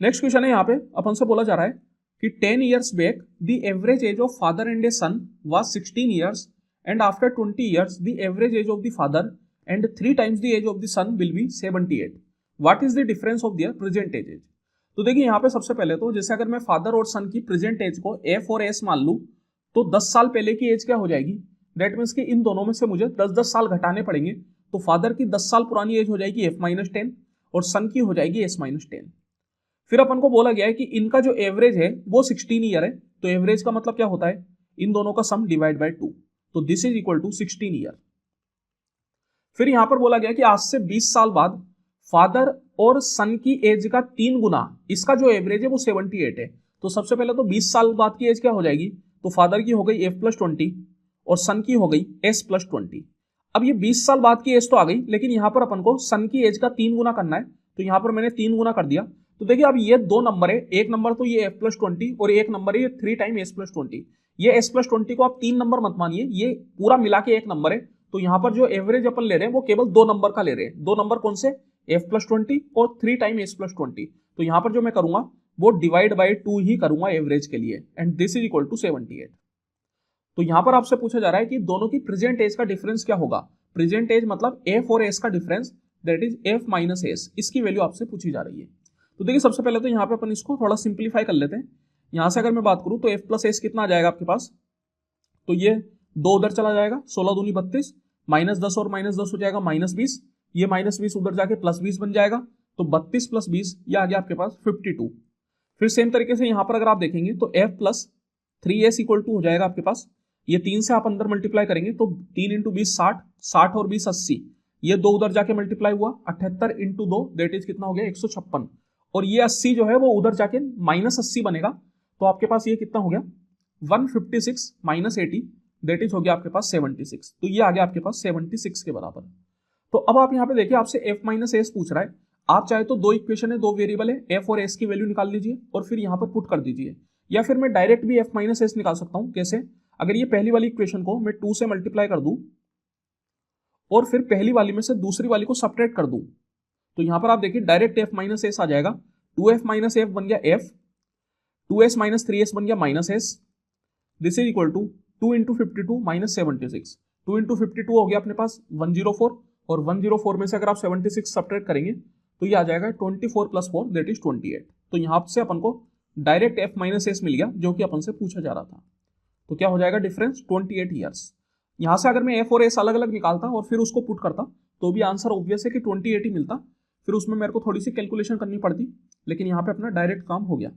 Next question है यहाँ पे अपन से बोला जा रहा है कि 10 years back the average age of father and a son was 16 years and after 20 years the average age of the father and 3 times the age of the son will be 78. What is the difference of their present age? तो देखिए यहाँ पे सबसे पहले तो जैसे अगर मैं फादर और सन की प्रेजेंट एज को एफ और एस मान लूं तो 10 साल पहले की एज क्या हो जाएगी, दैट मीन्स कि इन दोनों में से मुझे 10-10 साल घटाने पड़ेंगे। तो फादर की 10 साल पुरानी एज हो जाएगी f-10 और सन की हो जाएगी s-10। फिर अपन को बोला गया है कि इनका जो एवरेज है वो 16 ईयर है, तो एवरेज का मतलब क्या होता है, इन दोनों का सम डिवाइड बाय 2, तो this is equal to 16 year. फिर यहां पर बोला गया कि आज से 20 साल बाद फादर और सन की एज का 3 गुना इसका जो एवरेज है वो 78 है। तो सबसे पहले तो 20 साल बाद की एज क्या हो जाएगी, तो फादर की हो गई f+20 और सन की हो गई s+20। अब ये 20 साल बाद की एज तो आ गई, लेकिन यहां पर अपन को सन की एज का 3 गुना करना है, तो यहां पर मैंने 3 गुना कर दिया। तो देखिए अब ये 2 नंबर है, एक नंबर तो ये f+20 और एक नंबर है ये 3 टाइम s+20। ये s+20 को आप 3 नंबर मत मानिए, ये पूरा मिला के एक नंबर है। तो यहां पर जो एवरेज अपन ले रहे हैं वो केवल 2 नंबर का ले रहे हैं। 2 नंबर कौन से, f+20 और 3 टाइम s+20। तो यहां पर जो मैं करूंगा वो डिवाइड बाय 2 ही करूंगा एवरेज के लिए, and this is equal to 78। तो यहां पर आपसे पूछा जा रहा है कि दोनों की प्रेजेंट एज का डिफरेंस क्या होगा। प्रेजेंट एज मतलब f और s का डिफरेंस, दैट इज f-s, इसकी वैल्यू आपसे पूछी जा रही है। तो देखिए सबसे पहले तो यहाँ पे अपन इसको थोड़ा सिंप्लीफाई कर लेते हैं। यहां से अगर मैं बात करूं तो f+s कितना आ जाएगा आपके पास, तो ये 2 उधर चला जाएगा, 16 दूनी 32, -10 और -10 हो जाएगा -20, ये -20 उधर जाके +20 बन जाएगा, तो 32 + 20 ये आ गया आपके पास 52। फिर सेम तरीके से यहां पर अगर आप देखेंगे तो f+3s इक्वल टू हो जाएगा आपके पास, ये 3 से आप अंदर मल्टीप्लाई करेंगे तो 3 × 20 60, 60 और 20 80, ये 2 उधर जाके मल्टीप्लाई हुआ 78 × 2 दैट इज कितना हो गया 156, और ये 80 जो है वो उधर जाके -80 बनेगा, तो आपके पास ये कितना हो गया 156 - 80 दैट इज हो गया आपके पास 76। तो ये आ गया आपके पास 76 के बराबर। तो अब आप यहाँ पे देखिए आपसे f-s पूछ रहा है, आप चाहे तो 2 इक्वेशन है, 2 वेरिएबल है, f और s की वैल्यू निकाल लीजिए और फिर यहाँ पर पुट कर दीजिए, या फिर मैं डायरेक्ट भी f-s निकाल सकता हूँ। कैसे, अगर ये पहली वाली इक्वेशन को मैं 2 से मल्टीप्लाई कर दूं और फिर पहली वाली में से दूसरी वाली को सब्ट्रैक्ट कर दूं, तो यहां पर आप देखिए डायरेक्ट f-s आ जाएगा, 2f-f बन गया f, 2s - 3s बन गया -s, this is equal to 2 × 52 - 76, 2 × 52 हो गया अपने पास 104, और 104 में से अगर आप 76 सब्ट्रैक्ट करेंगे तो ये आ जाएगा 24 + 4 दैट इज 28। तो यहां से अपन को डायरेक्ट f-s मिल गया जो कि अपन से पूछा जा रहा था। तो क्या हो जाएगा डिफरेंस 28 ईयर्स। यहां से अगर मैं f और s अलग अलग निकालता और फिर उसको पुट करता तो भी आंसर ऑब्वियस है कि 28 ही मिलता, फिर उसमें मेरे को थोड़ी सी कैलकुलेशन करनी पड़ती, लेकिन यहाँ पे अपना डायरेक्ट काम हो गया।